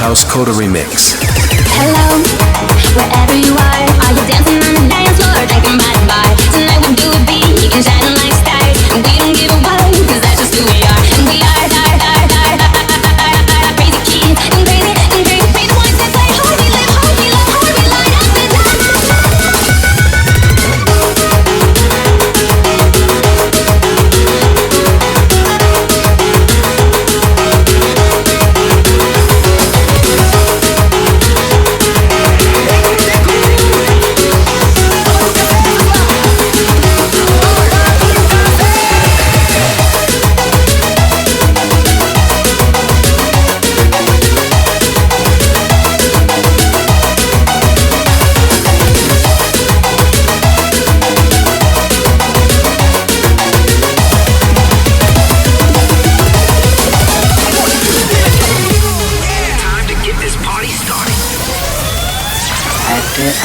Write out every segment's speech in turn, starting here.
House Kota Remix. Hello, wherever you are you dancing on the dance floor, drinking by the bar? Tonight we'll do it big, you can shine like stars, and we don't give a what, cause that's just who we are. And we are crazy kids, and crazy the ones that say, hard we live, hard we love, hard we light up the night.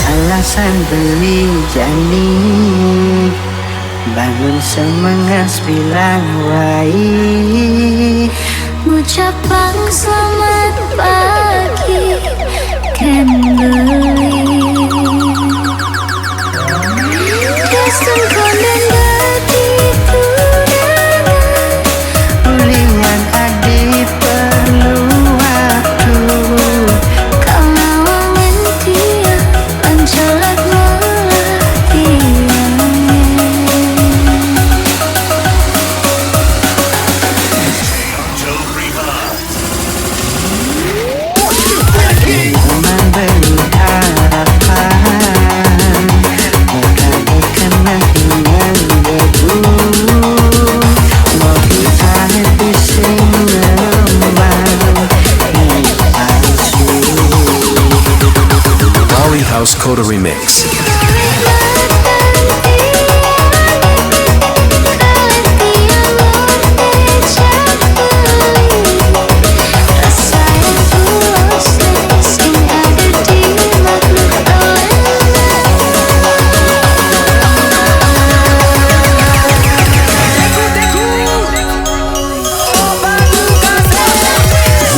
Alasan beli janin, bangun semangat bilang wai, Ucapan selamat pagi kan beli. Kristen konden bertipu ulingan adik perlu waktu. kalau mentia pencelat Memberi harapan, bagaikan nanti yang debu. Mau kita bising lembang, ini palsu. Bali House Kota Remix.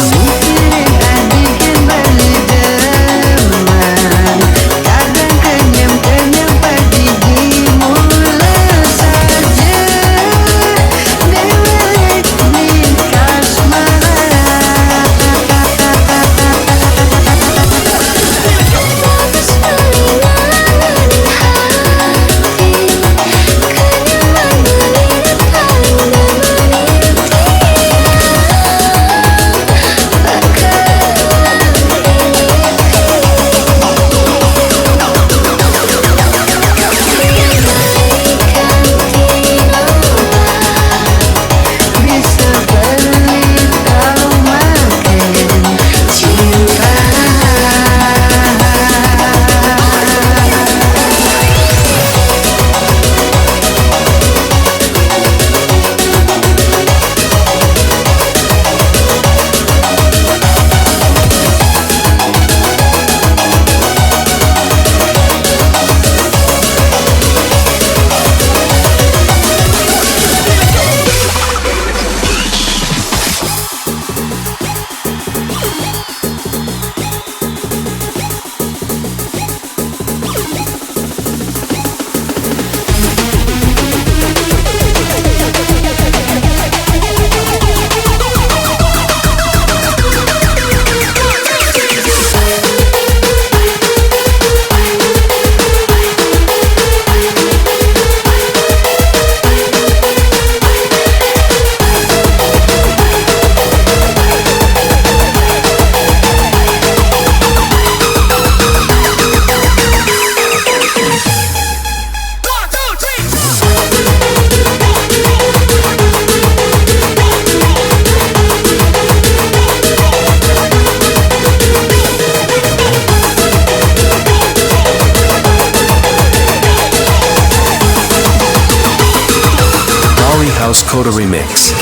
Mikirin beli demen, kadang kenyam pergi dimulai saja. Demen di Kasmaran. Bisa beli kau makin cinta. Bali House Kota Remix.